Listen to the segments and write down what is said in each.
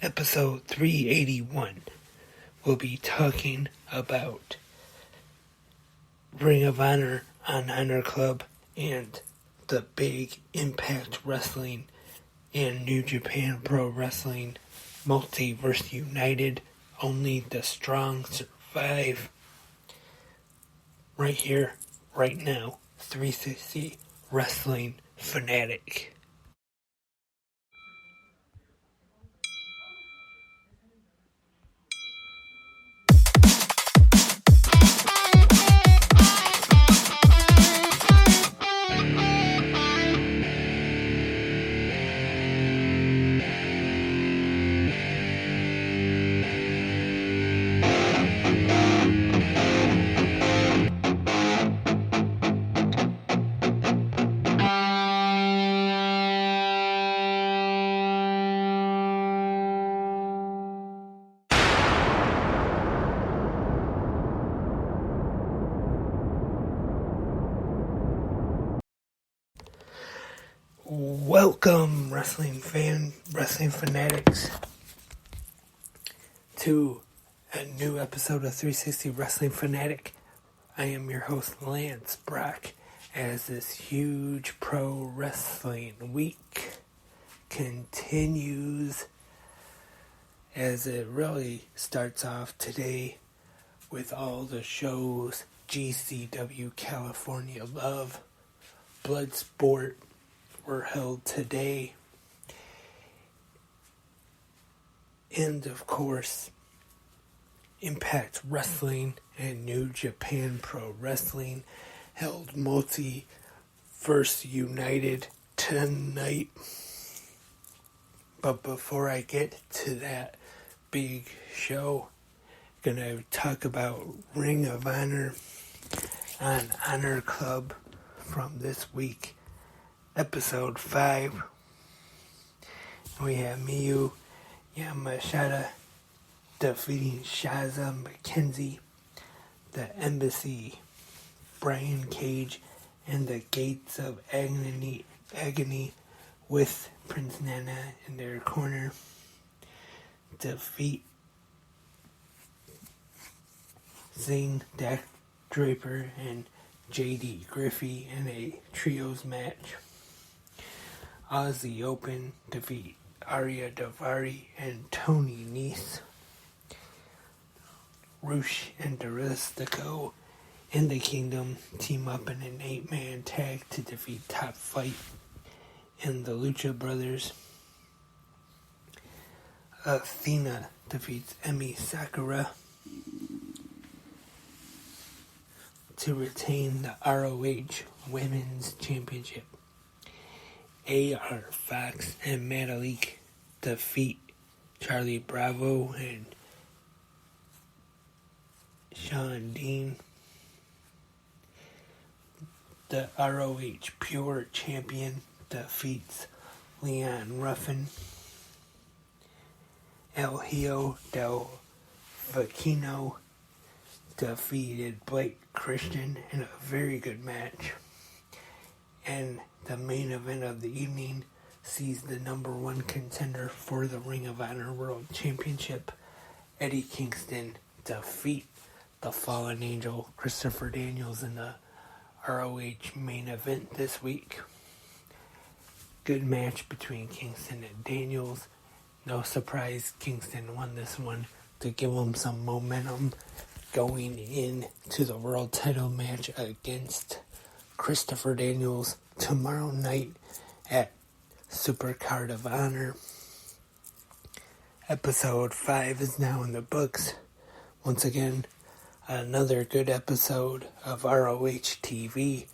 episode 381. We'll be talking about Ring of Honor on Honorclub and the big Impact Wrestling and New Japan Pro Wrestling Multiverse United. Only the strong survive. Right here, right now, 360 Wrestling Fanatic. Welcome, wrestling fanatics, to a new episode of 360 Wrestling Fanatic. I am your host, Lance Brock, as this huge pro wrestling week continues, as it really starts off today with all the shows: GCW California Love, Bloodsport were held today, and of course Impact Wrestling and New Japan Pro Wrestling held Multiverse United tonight. But before I get to that big show, I'm gonna talk about Ring of Honor on Honorclub from this week. Episode 5, we have Miyu Yamashita defeating Shaza McKenzie, the Embassy, Brian Cage, and the Gates of Agony with Prince Nana in their corner. Defeat Zing, Dak Draper, and JD Griffey in a trios match. Aussie Open defeat Arya Daivari and Tony Nese. Rush and Daristico in the Kingdom team up in an 8-man tag to defeat Top Flight and the Lucha Brothers. Athena defeats Emi Sakura to retain the ROH Women's Championship. AR Fox and Metalik defeat Charlie Bravo and Sean Dean. The ROH Pure Champion defeats Leon Ruffin. El Hijo del Vecino defeated Blake Christian in a very good match. And the main event of the evening sees the number one contender for the Ring of Honor World Championship, Eddie Kingston, defeat the Fallen Angel, Christopher Daniels, in the ROH main event this week. Good match between Kingston and Daniels. No surprise, Kingston won this one to give him some momentum going into the world title match against Christopher Daniels tomorrow night at Supercard of Honor. Episode 5 is now in the books. Once again, another good episode of ROH TV.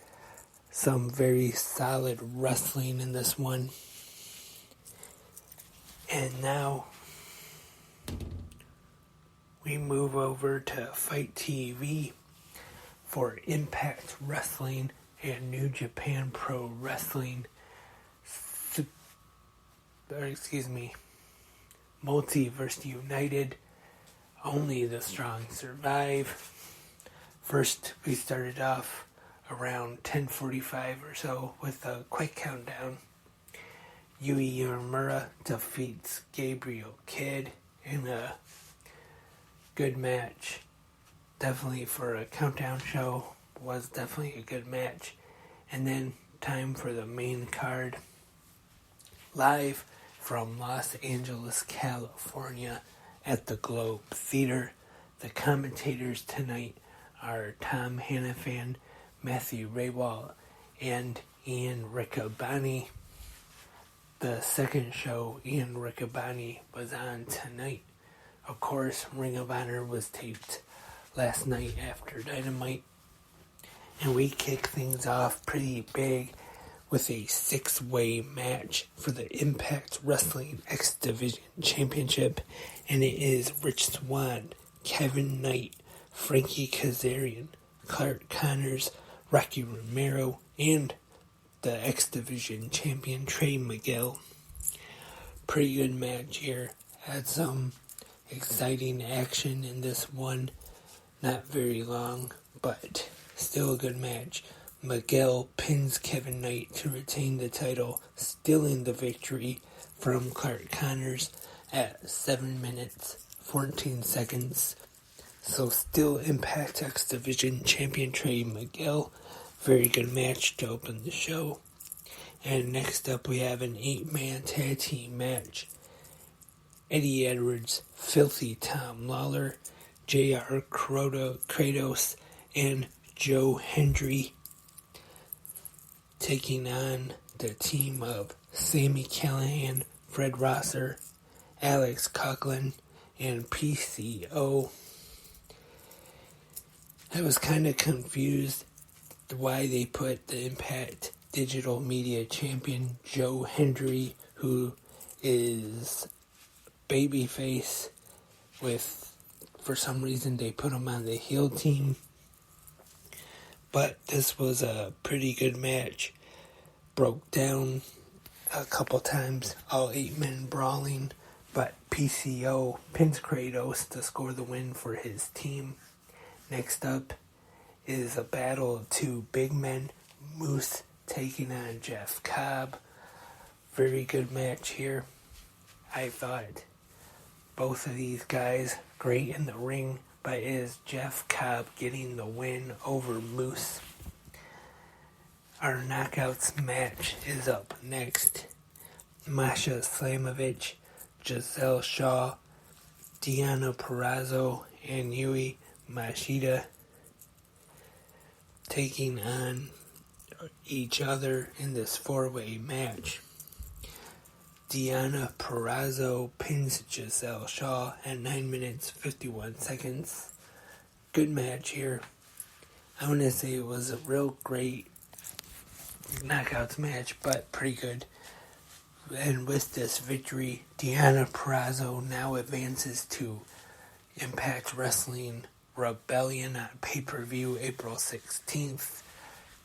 Some very solid wrestling in this one. And now we move over to Fight TV for Impact Wrestling and New Japan Pro Wrestling. Multiverse United. Only the strong survive. First, we started off around 10:45 or so with a quick countdown. Yui Uemura defeats Gabriel Kidd in a good match. Definitely for a countdown show, was definitely a good match. And then time for the main card. Live from Los Angeles, California at the Globe Theater. The commentators tonight are Tom Hannafan, Matthew Raywall, and Ian Riccaboni. The second show Ian Riccaboni was on tonight. Of course, Ring of Honor was taped last night after Dynamite. And we kick things off pretty big with a 6-way match for the Impact Wrestling X Division Championship. And it is Rich Swann, Kevin Knight, Frankie Kazarian, Clark Connors, Rocky Romero, and the X Division champion Trey Miguel. Pretty good match here. Had some exciting action in this one. Not very long, but still a good match. Miguel pins Kevin Knight to retain the title, stealing the victory from Clark Connors at 7 minutes, 14 seconds. So still Impact X Division champion Trey Miguel. Very good match to open the show. And next up we have an 8-man tag team match. Eddie Edwards, Filthy Tom Lawler, J.R. Kratos, and Joe Hendry taking on the team of Sami Callihan, Fred Rosser, Alex Coughlin, and PCO. I was kind of confused why they put the Impact Digital Media Champion Joe Hendry, who is babyface, for some reason they put him on the heel team. But this was a pretty good match. Broke down a couple times, all 8 men brawling, but PCO pins Kratos to score the win for his team. Next up is a battle of 2 big men, Moose taking on Jeff Cobb. Very good match here. I thought both of these guys great in the ring, but it is Jeff Cobb getting the win over Moose. Our Knockouts match is up next. Masha Slamovich, Giselle Shaw, Deonna Purrazzo, and Yui Mashida taking on each other in this 4-way match. Deonna Purrazzo pins Giselle Shaw at 9 minutes 51 seconds. Good match here. I want to say it was a real great Knockouts match, but pretty good. And with this victory, Deonna Purrazzo now advances to Impact Wrestling Rebellion on pay-per-view April 16th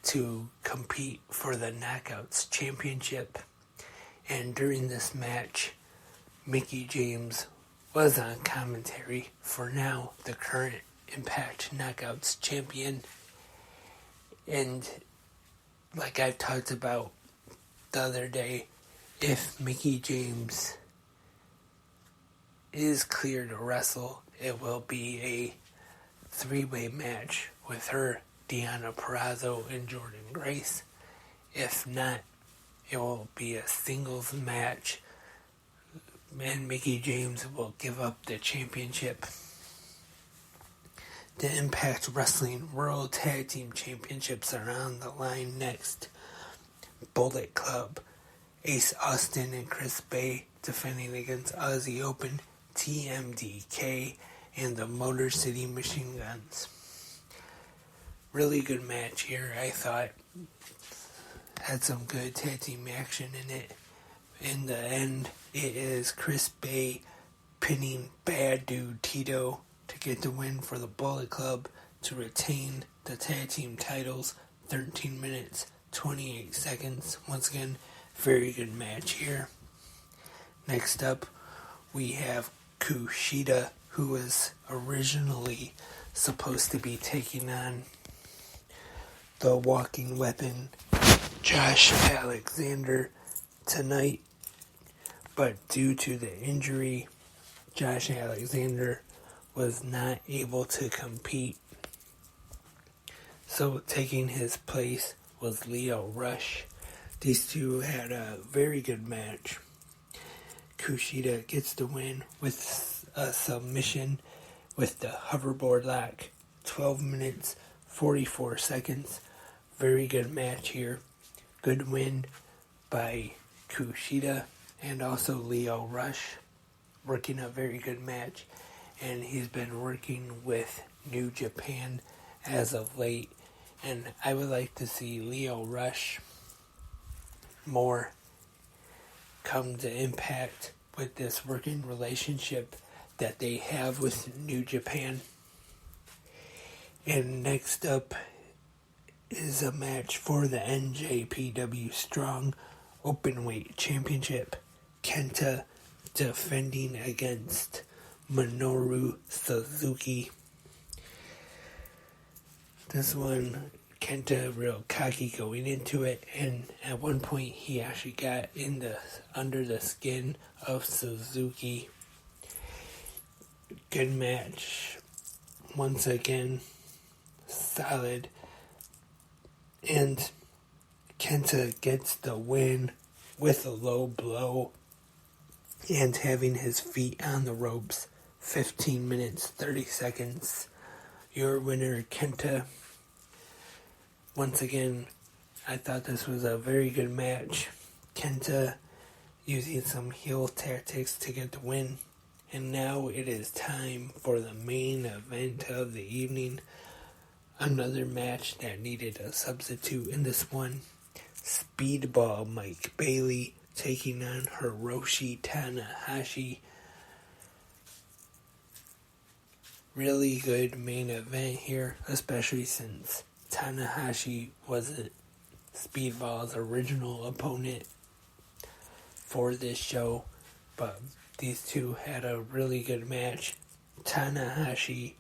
to compete for the Knockouts Championship. And during this match, Mickie James was on commentary for now the current Impact Knockouts Champion. And like I've talked about the other day, if Mickie James is clear to wrestle, it will be a 3-way match with her, Deonna Purrazzo, and Jordynne Grace. If not, it will be a singles match, and Mickie James will give up the championship. The Impact Wrestling World Tag Team Championships are on the line next. Bullet Club, Ace Austin and Chris Bay defending against Aussie Open, TMDK, and the Motor City Machine Guns. Really good match here, I thought. Had some good tag team action in it. In the end, it is Chris Bay pinning Bad Dude Tito to get the win for the Bullet Club to retain the tag team titles. 13 minutes, 28 seconds. Once again, very good match here. Next up, we have Kushida, who was originally supposed to be taking on the Walking Weapon, Josh Alexander, tonight but due to the injury, Josh Alexander was not able to compete. So taking his place was Lio Rush. These two had a very good match. Kushida gets the win with a submission with the hoverboard lock. 12 minutes, 44 seconds. Very good match here. Good win by Kushida and also Lio Rush. Working a very good match. And he's been working with New Japan as of late. And I would like to see Lio Rush more come to Impact with this working relationship that they have with New Japan. And next up is a match for the NJPW Strong Openweight Championship. Kenta defending against Minoru Suzuki. This one, Kenta real cocky going into it, and at one point he actually got under the skin of Suzuki. Good match. Once again, solid. And Kenta gets the win with a low blow and having his feet on the ropes. 15 minutes, 30 seconds. Your winner, Kenta. Once again, I thought this was a very good match. Kenta using some heel tactics to get the win. And now it is time for the main event of the evening. Another match that needed a substitute in this one. Speedball Mike Bailey taking on Hiroshi Tanahashi. Really good main event here, especially since Tanahashi wasn't Speedball's original opponent for this show, but these two had a really good match. Tanahashi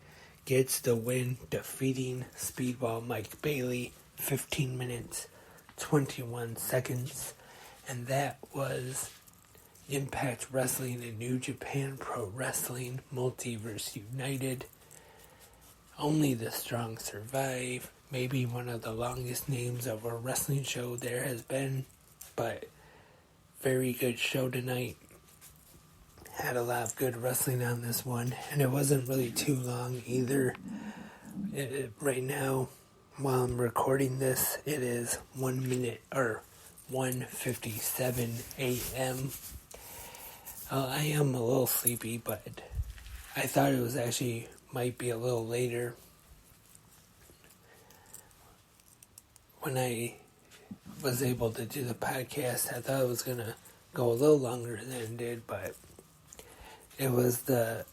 gets the win, defeating Speedball Mike Bailey, 15 minutes, 21 seconds, and that was Impact Wrestling and New Japan Pro Wrestling Multiverse United. Only the Strong survive. Maybe one of the longest names of a wrestling show there has been, but very good show tonight. Had a lot of good wrestling on this one, and it wasn't really too long either. Right now, while I'm recording this, it is 1 minute or 1:57 a.m. I am a little sleepy, but I thought it was actually might be a little later. When I was able to do the podcast, I thought it was going to go a little longer than it did, but it was a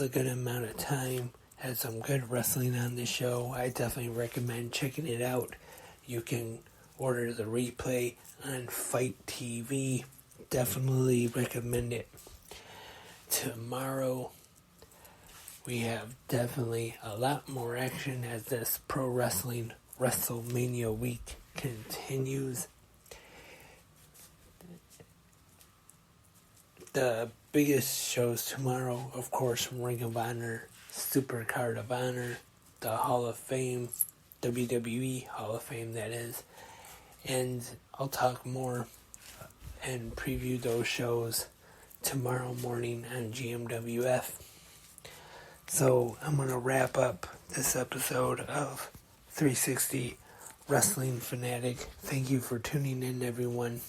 good amount of time. Had some good wrestling on the show. I definitely recommend checking it out. You can order the replay on Fight TV. Definitely recommend it. Tomorrow we have definitely a lot more action as this pro wrestling WrestleMania week continues. The biggest shows tomorrow, of course, Ring of Honor, Supercard of Honor, the Hall of Fame, WWE Hall of Fame, that is. And I'll talk more and preview those shows tomorrow morning on GMWF. So I'm going to wrap up this episode of 360 Wrestling Fanatic. Thank you for tuning in, everyone.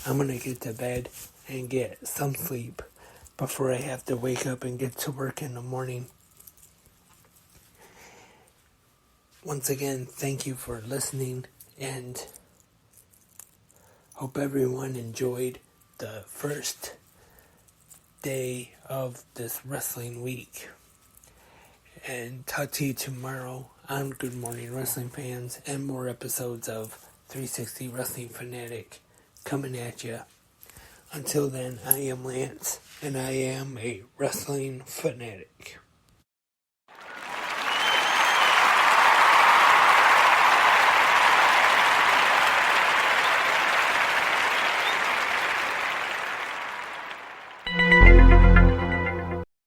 I'm going to get to bed and get some sleep before I have to wake up and get to work in the morning. Once again, thank you for listening, and hope everyone enjoyed the first day of this wrestling week. And talk to you tomorrow on Good Morning Wrestling Fans and more episodes of 360 Wrestling Fanatic coming at you. Until then, I am Lance, and I am a wrestling fanatic.